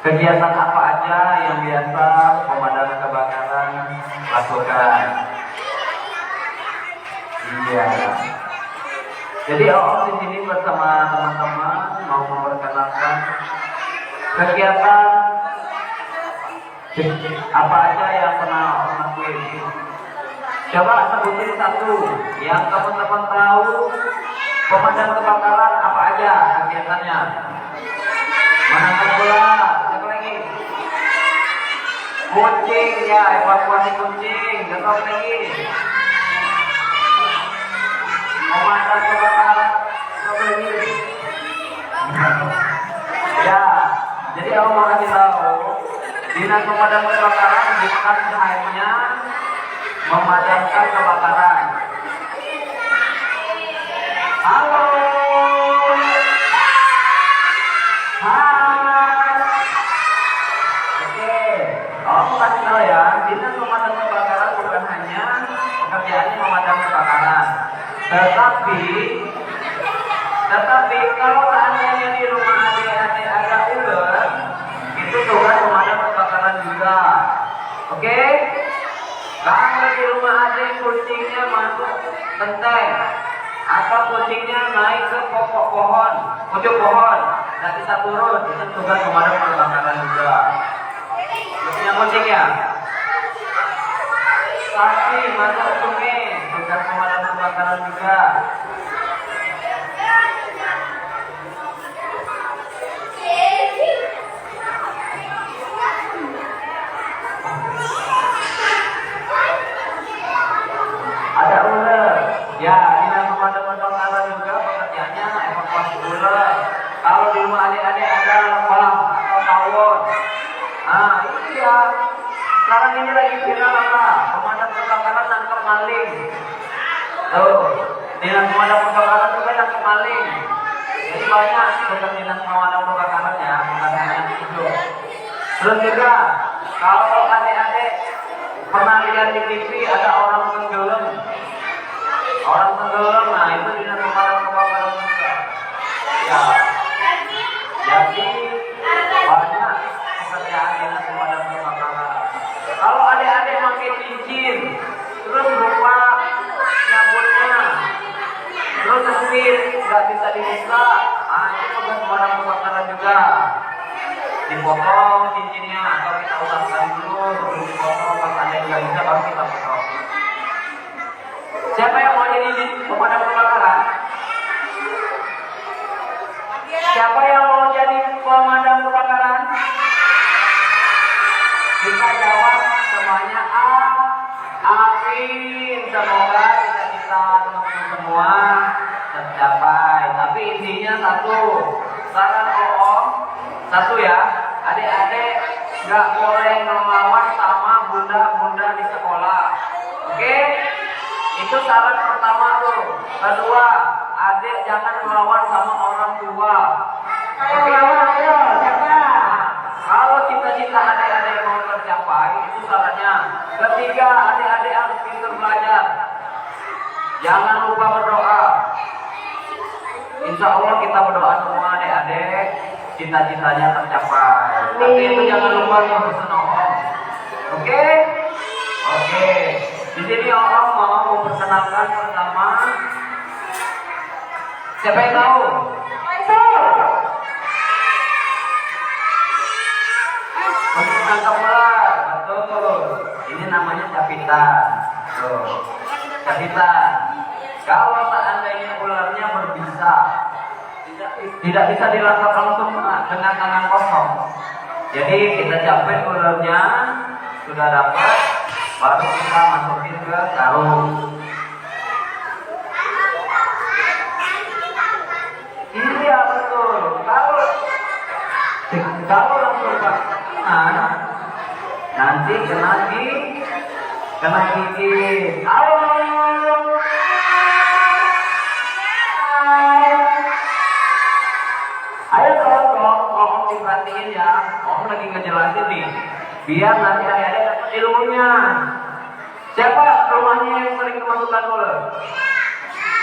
Kegiatan apa aja yang biasa pemadam kebakaran lakukan? Iya. Jadi di sini bersama teman-teman mau memperkenalkan kegiatan apa aja yang pernah lakuin. Coba sebutin satu yang teman-teman tahu pemadam kebakaran apa aja kegiatannya. Menangkap bola, siapa lagi? Kucing ya, evakuasi kucing, siapa lagi? Pemadam kebakaran, siapa lagi? Ya, jadi aku mau kasih tahu, dinas pemadam kebakaran bukan hanya memadamkan kebakaran. Halo. Kasih tahu ya, dinas pemadam kebakaran bukan hanya pekerjaannya memadam kebakaran, tetapi kalau seandainya di rumah adik-adik agak ulet, itu tugas pemadam kebakaran juga. Oke? Kalau di rumah adik kucingnya masuk genteng atau kucingnya naik ke pokok pohon, pucuk pohon, nggak bisa turun, itu tugas pemadam kebakaran juga. Punya kucing ya? Sapi masuk sungai, tugas pemadam kebakaran juga. Ada ular, ya dinas pemadam kebakaran juga pekerjaannya evakuasi ular. Kalau di rumah adik-adik ada lebah atau tawon, nah itu ya. Sekarang ini lagi viral apa? Pemadam kebakaran nangkep maling. Tuh, dinas pemadam kebakaran juga nangkep maling. Jadi banyak tugas dinas pemadam kebakaran ya, bukan hanya itu. Terus juga kalau adik-adik pernah lihat di TV ada orang tenggelam, nah itu dinas pemadam kebakaran juga. Ya, jadi banyak pekerjaan dinas pemadam kebakaran. Kalau adik-adik pakai cincin, terus lupa nyabutnya, terus setir nggak bisa dibuka, nah itu tugas pemadam kebakaran juga. Dipotong cincinnya atau kita usapkan dulu sebelum dipotong. Pas ada yang nggak bisa baru kita potong. Siapa yang mau jadi pemadam kebakaran? Siapa yang mau jadi pemadam kebakaran? Kita jawab semuanya amin. Semoga cita-cita teman-teman semua tercapai. Tapi intinya satu, saran satu ya, adik-adik nggak boleh ngelawan sama bunda-bunda di sekolah. Oke? Itu saran pertama tuh. Kedua, adik jangan melawan sama orang tua. Oke? Ayo, siapa? Kalau cita-cita adik-adik mau tercapai, itu sarannya. Ketiga, adik-adik harus pintar belajar. Jangan lupa berdoa. Insya Allah kita berdoa semua adik-adik, cita-citanya tercapai. Tapi itu jangan lupa berpesan Om. Oke? Oke. Di sini Om mau memperkenalkan pertama. Siapa yang tahu? Menangkap ular, betul. Ini namanya capitan. Tuh, capitan. Kalau seandainya ularnya berbisa, tidak bisa dilangkap langsung dengan tangan kosong. Jadi kita capit ularnya, sudah dapat, baru kita masukin ke karung. Iya betul. Kalau langsung ke nanti kena gigi. Halo. Ayo tolong diperhatiin ya. Om lagi ngejelasin nih, biar nanti adik-adik dapat ilmunya. Siapa rumahnya yang sering kemasukan ular?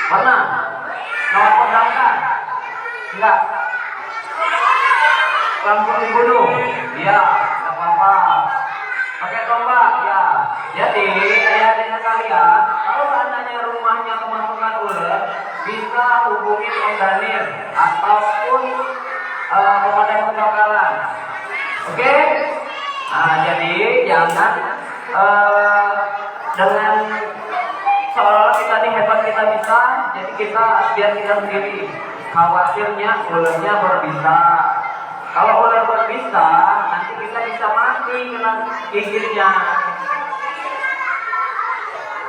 Pernah? Nelfon berangkat? Enggak. Langsung dibunuh. Iya, nggak apa-apa. Pakai tombak, ya. Jadi, adik-adik kalian, kalau seandainya rumahnya kemasukan ular, bisa hubungi Om Daniel ataupun pemadam kebakaran. Oke? Nah, jadi jangan dengan seolah kita ini hebat kita bisa, jadi kita biar kita sendiri. Khawatirnya ularnya berbisa. Kalau ular berbisa, nanti kita bisa mati kena gigitnya.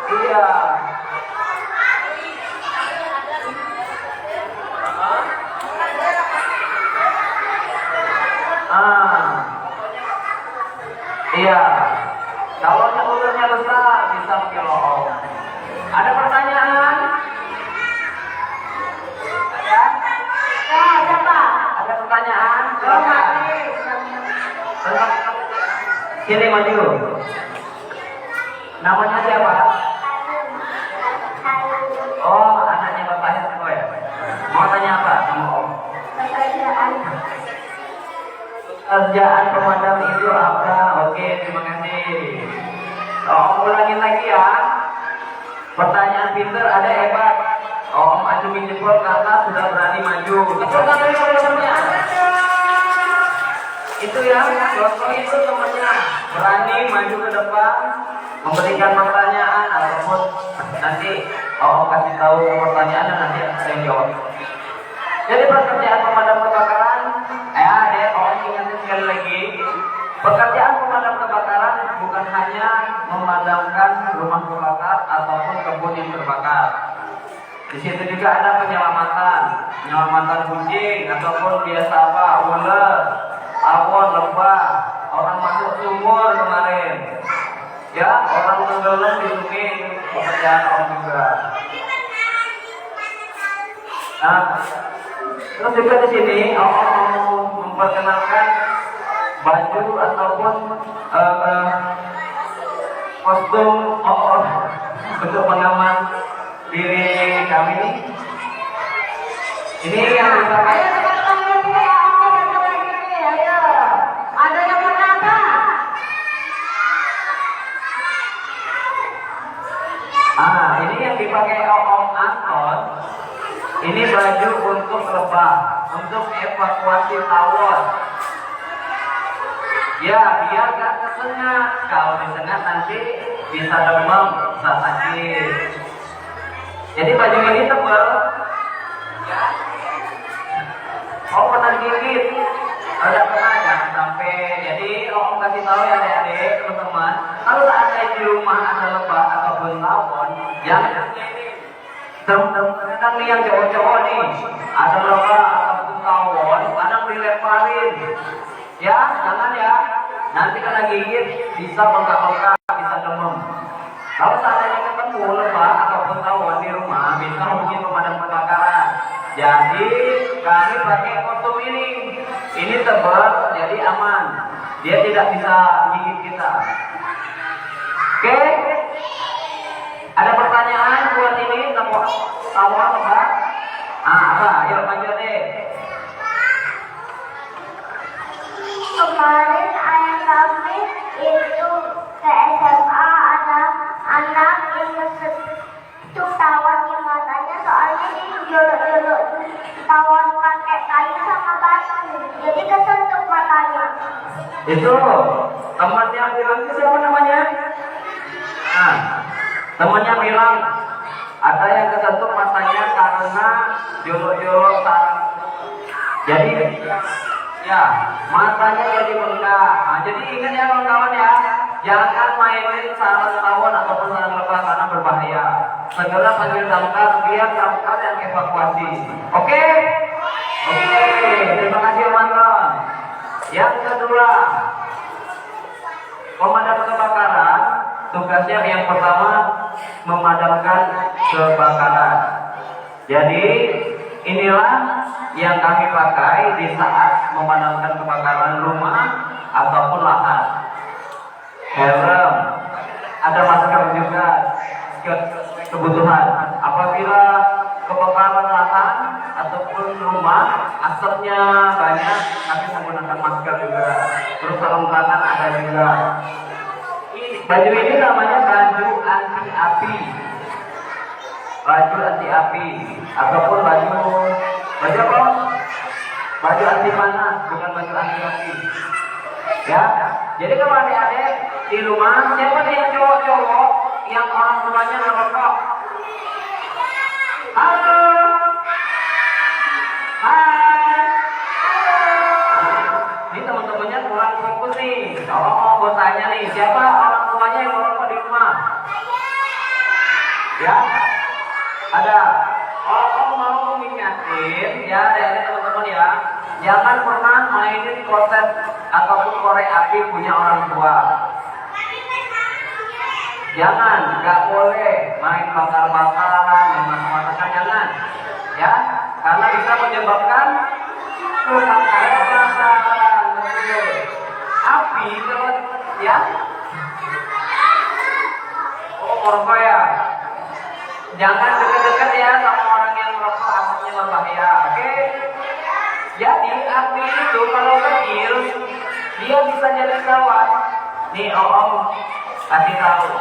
Iya. Iya. Kalau ularnya besar bisa kilo. Ada pertanyaan? Ada? Ya, siapa? Ada pertanyaan? Silakan. Sini maju. Namanya siapa? Oh, anaknya Bapak Hendro ya. Mau tanya apa sama Om? Kerjaan pemadam itu apa? Oke, terima kasih. Om ulangin lagi ya. Pertanyaan pinter ada hebat. Om acungin jempol karena sudah berani maju. Tepuk tangan teman-temannya. Itu ya, contoh itu temannya berani maju ke depan, memberikan pertanyaan ataupun nanti Om kasih tahu pertanyaan dan nanti ada yang jawab. Jadi pekerjaan pemadam kebakaran, adek Om ingatkan sekali lagi, pekerjaan pemadam kebakaran bukan hanya memadamkan rumah terbakar ataupun kebun yang terbakar. Di situ juga ada penyelamatan kucing ataupun biasa apa, ular, awon, lebah, orang masuk sumur kemarin, ya orang tenggelam di sungai, pekerjaan Om juga. Nah, terus juga di sini Om memperkenalkan baju ataupun kostum untuk pengaman diri kami ini. Ini yang dipakai. Ada yang mau apa? Ini yang dipakai Om Anton. Ini baju untuk lebah, untuk evakuasi tawon. Ya, biar gak kesengat. Kalau disengat nanti bisa demam, bisa sakit. Jadi baju ini tebal. Ya. Oh, pernah gigit. Ada pernah, jangan sampai. Jadi Om kasih tahu ya adik-adik, teman-teman. Kalau seandainya di rumah ada lebah ataupun tawon, jangan kadang nih yang cowok-cowok nih, ada lebah ataupun tawon, kadang dilemparin. Ya, jangan ya. Nanti kena gigit, bisa bengkak-bengkak, bisa demam. Kalau seandainya ketemu lebah ataupun tawon di rumah, bisa hubungi pemadam kebakaran. Jadi kami pakai kostum ini. Ini tebal, jadi aman. Dia tidak bisa gigit kita. Oke? Ada pertanyaan buat ini tawon lebah? Apa? Ayo lanjut deh. Kemarin ayah kami itu ke SMA, ada anak yang kesentuh tawon di matanya, soalnya dia jolok-jolok tawon pakai kayu sama batu, jadi kesentuh matanya. Itu temannya bilang itu siapa namanya? Temannya bilang ada yang kesentuh matanya karena jolok-jolok sarang. Jadi ya, matanya jadi bengkak. Jadi ingat ya kawan-kawan ya, jangan mainin sarang tawon ataupun sarang lebah karena berbahaya. Segera panggil damkar biar damkar yang evakuasi. Oke? Oke, terima kasih Om Anton. Yang kedua, pemadam kebakaran tugasnya yang pertama memadamkan kebakaran. Jadi inilah yang kami pakai di saat memadamkan kebakaran rumah ataupun lahan. Helm, ada masker juga kebutuhan. Apabila kebakaran lahan ataupun rumah asapnya banyak, kami menggunakan masker juga. Terus sarung tangan ada juga. Baju ini namanya baju anti api. Baju anti api ataupun baju apa? Baju anti panas, bukan baju anti api. Ya, jadi kalau adik-adik di rumah, siapa nih yang cowok-cowok yang orang tuanya ngerokok? Halo, hai. Ini teman-temannya kurang fokus nih. Kalau mau tanya nih, siapa orang tuanya yang ngerokok di rumah? Ya, ada. Kalau mau mengingatin, ya, dari teman-teman ya, jangan pernah mainin konten ataupun korek api punya orang tua. Jangan, nggak boleh main bakar-bakaran, main masak-masakan, jangan. Ya, karena bisa menyebabkan kebakaran. Api kalau ya, merokok ya. Jangan dekat-dekat ya sama orang yang merokok, asapnya berbahaya. Oke? Jadi api itu kalau kecil dia bisa jadi kawan. Nih om kasih tahu.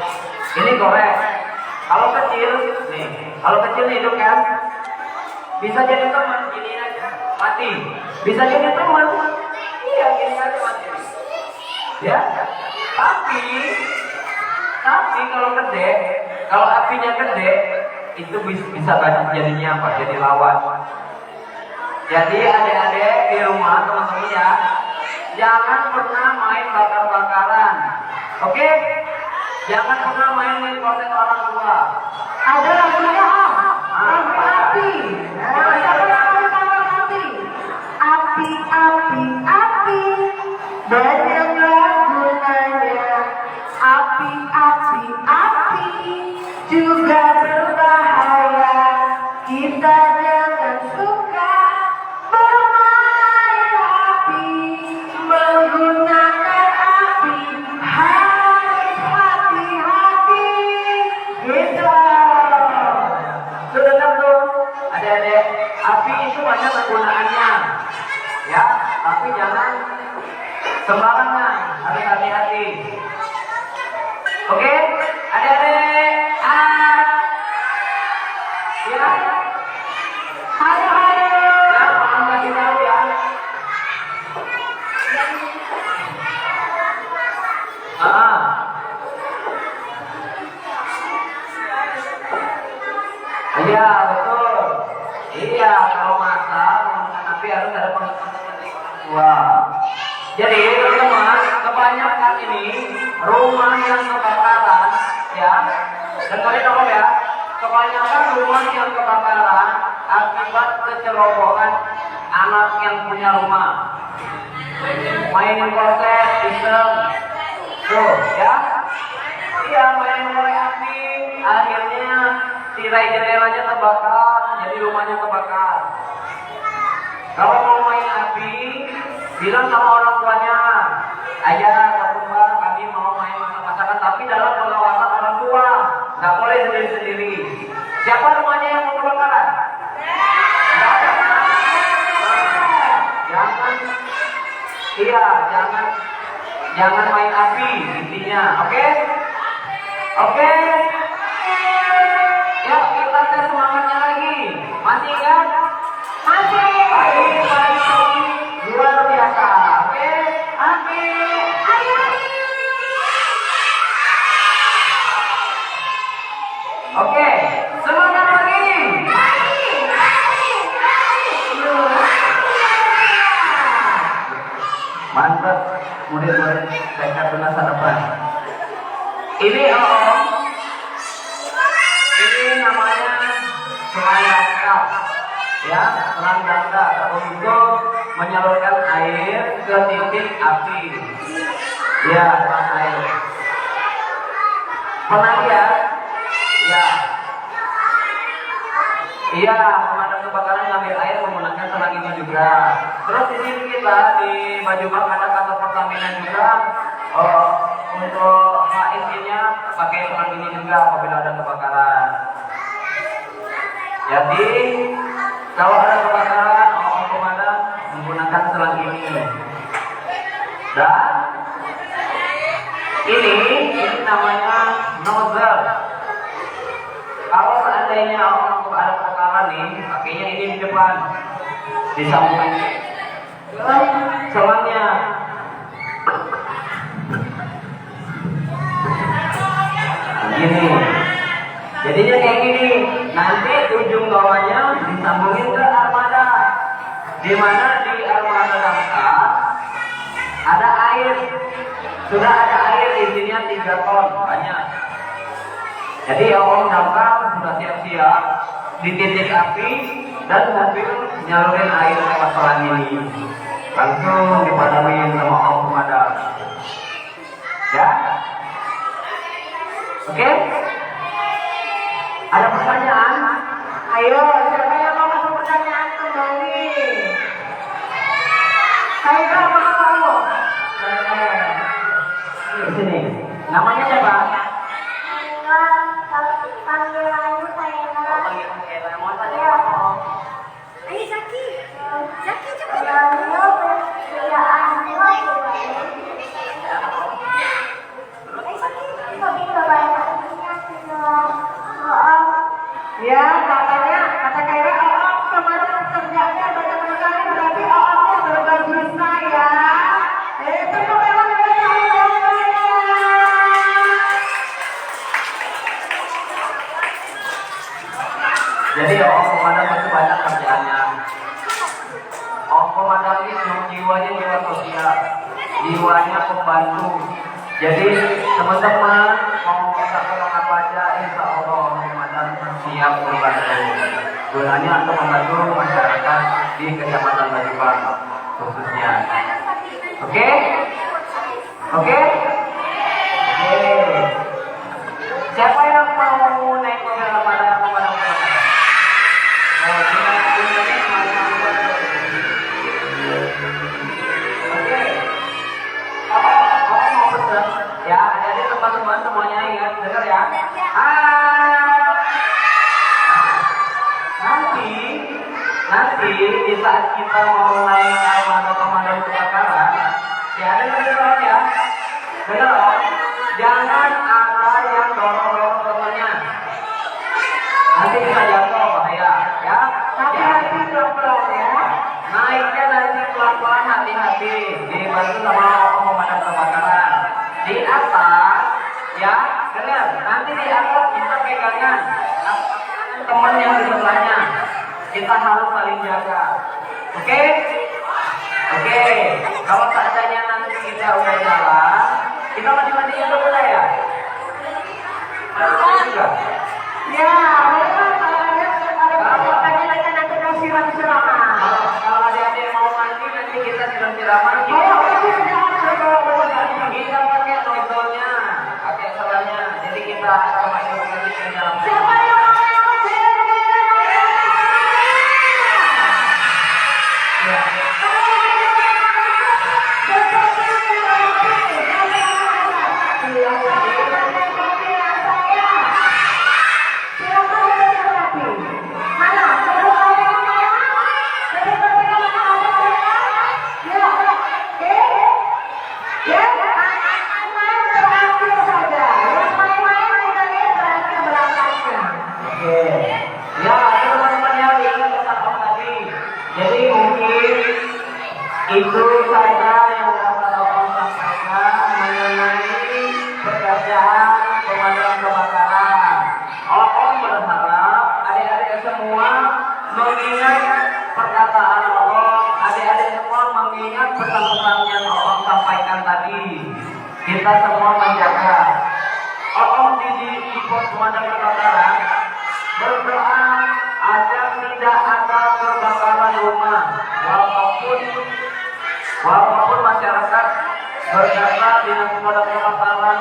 Ini korek. Kalau kecil nih, kalau kecil nih hidup kan, bisa jadi teman. Gini aja mati. Bisa jadi teman. Iya gini aja mati. Ya. Tapi kalau gede, kalau apinya gede, itu bisa banyak jadinya apa? Jadi lawan. Jadi adik-adik di rumah teman-teman ya, jangan pernah main bakar-bakaran. Oke? Jangan pernah main konten orang tua. Ada lagunya om. Lagu api. Siapa yang mau tahu api? Api, api, api. Banyaklah gunanya. Api, api, api. Juga berbahaya. Kita jangan suka bermain api. Menggunakan api. Harus hati-hati. Gitu. Sudah dengar tuh, adik-adik, api itu banyak penggunaannya, ya. Tapi jangan sembarangan, harus hati-hati. Oke, adik-adik, ya. Halo, halo. Ya, mohon kasih tahu ya. Iya betul. Iya kalau masak tapi harus ada pengetahuan dari orang tua. Jadi teman-teman kebanyakan ini rumah yang kebakaran ya. Dengarin dong ya. Kebanyakan rumah yang kebakaran akibat kecerobohan anak yang punya rumah. Mainin korek, iseng, tuh ya. Iya main korek api, akhirnya tirai jendelanya terbakar, jadi rumahnya terbakar. Kalau mau main api, bilang sama orang tuanya, ayah atau mbak, kami mau main masak-masakan, tapi dalam pengawasan orang tua, nggak boleh sendiri-sendiri. Siapa rumahnya yang mau kebakaran? Nggak ada. Jangan, iya, jangan main api intinya, oke? Oke? Ya, kita tes semangatnya lagi. Masih kan? Masih. Baik, luar biasa. Oke? Oke. Ayo. Oke, semangat lagi. Mantap, murid-murid tekad masa depan. Ini om, ini namanya selang dangkal, ya, selang dangkal untuk menyalurkan air ke titik api. Ya, selang air. Pernah lihat? Ya. Iya, pemadam kebakaran ngambil air menggunakan selang ini juga. Terus di sini kita di baju bak ada kantor Pertamina juga. Untuk HSI-nya pakai selang ini juga apabila ada kebakaran. Jadi kalau ada kebakaran, pemadam menggunakan selang ini. Dan Ini namanya nozzle. Kalau seandainya orang ada perkara nih, pakainya ini di depan, disambung selangnya. Gini, jadinya kayak gini. Nanti ujung bawahnya disambungin ke armada. Di mana di armada damkar ada air. Sudah ada air isinya 3 ton banyak. Jadi orang damkar sudah siap-siap di titik api dan mobil nyalurin air lewat selang ini. Langsung dipadamin sama orang pemadam. Ya? Oke? Ada pertanyaan? Ayo, siapa yang mau masuk pertanyaan kembali? Saya mau kamu. Sini. Namanya siapa? Panggilannya saya. Mau tanya apa? Ayo Zaki, Zaki cepat. Ya, kata Kaira, kemarin kerjanya banyak sekali, berarti orangnya berbagi saya. Tepuk tangan untuk saya. Jadi orang pemadam itu banyak kerjaannya. Orang pemadam itu jiwanya jiwa sosial, jiwanya pembantu. Jadi teman-teman mau minta tolong apa aja, insya Allah orang pemadam siap membantu. Gunanya untuk membantu masyarakat di Kecamatan Bajibang khususnya. Oke? Oke? Oke. Siapa yang mau naik mobil pada pemadam? Ya, jadi teman-teman semuanya ingat, dengar ya. Nanti di saat kita mau naik armada pemadam kebakaran, ya dengar ya, dengar. Jangan ada yang dorong-dorong temannya. Nanti bisa jatuh bahaya, ya. Hati-hati dong ya. Naiknya nanti pelan-pelan, hati-hati, dibantu sama pemadam kebakaran. Di atas, ya, dengar. Nanti di atas kita pegangan teman yang di sebelahnya. Kita harus saling jaga. Oke? Oke. Kalau seandainya nanti kita udah jalan, kita mandi-mandinya dulu ya. Mandi juga. Ya, kalau ada pertanyaan nanti kasih siram-siraman. Kalau adik-adik mau mandi nanti kita siram-siraman. Kita pakai nozzle-nya, pakai selangnya. Jadi kita sama itu ke dalam. Siapa yang mau Ya. Oke. Ya, teman-teman yang ingat pesan Om tadi. Jadi mungkin itu saja yang dapat Om sampaikan mengenai pekerjaan pemadam kebakaran. Om berharap adik-adik semua mengingat perkataan Om, adik-adik semua mengingat pesan-pesan yang Om sampaikan tadi. Kita semua menjaga. Om di pos pemadam kebakaran berdoa agar tidak ada kebakaran rumah, walaupun masyarakat berkata dengan pemadam kebakaran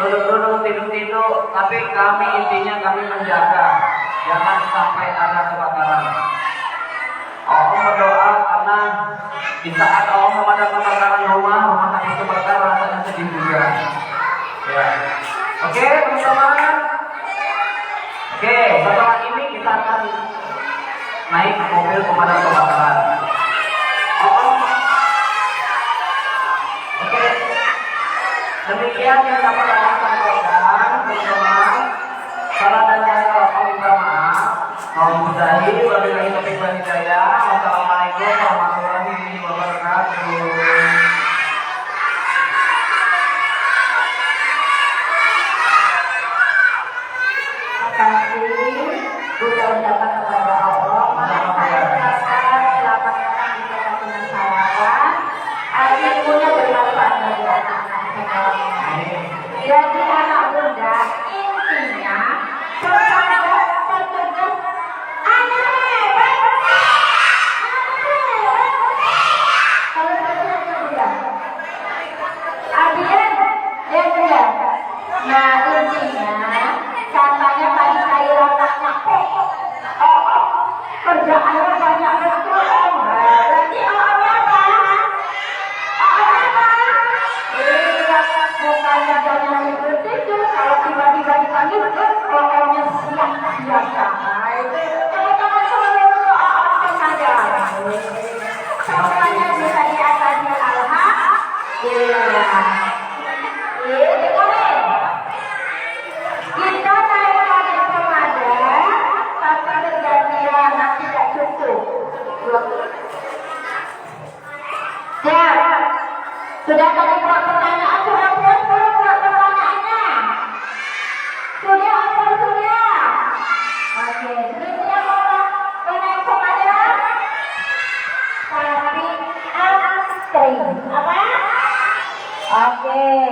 duduk-duduk tidur-tidur, tapi kami intinya kami menjaga jangan sampai ada kebakaran. Om berdoa karena di saat Om pemadam kebakaran rumah itu terbakar rasanya sedih juga. Ya. Oke, teman-teman. Oke, setelah ini kita akan naik mobil pemadam kebakaran. Oke. Demikian yang dapat saya sampaikan, teman-teman. Salah dan saya minta maaf. Mohon sudahi, wabillahi taufiq wal hidayah. Wassalamualaikum warahmatullahi wabarakatuh. kasih udah ucapan kepada Allah. Maka saya ucapkan selamat datang di tengah dengan salawat. Ilmunya bermanfaat bagi anak-anak semua. Jadi anak muda intinya kepada tertugas kalau tertugas muda. Adian, dia muda. Nah intinya katanya tadi saya rasanya kerjaannya banyak betul om. Berarti om apa? Bukannya banyak seperti itu. Kalau tiba-tiba dipanggil omnya siap-siap. Teman-teman seluruh om saja. Semuanya bisa diatasi alhamdulillah. Kita naik pada pemadam, tapi kejadian tidak cukup. Ya, sudah tadi buat pertanyaan, sudah puas belum buat pertanyaannya? Sudah atau sudah? Oke, berikutnya mau naik pemadam, tapi antri apa? Oke.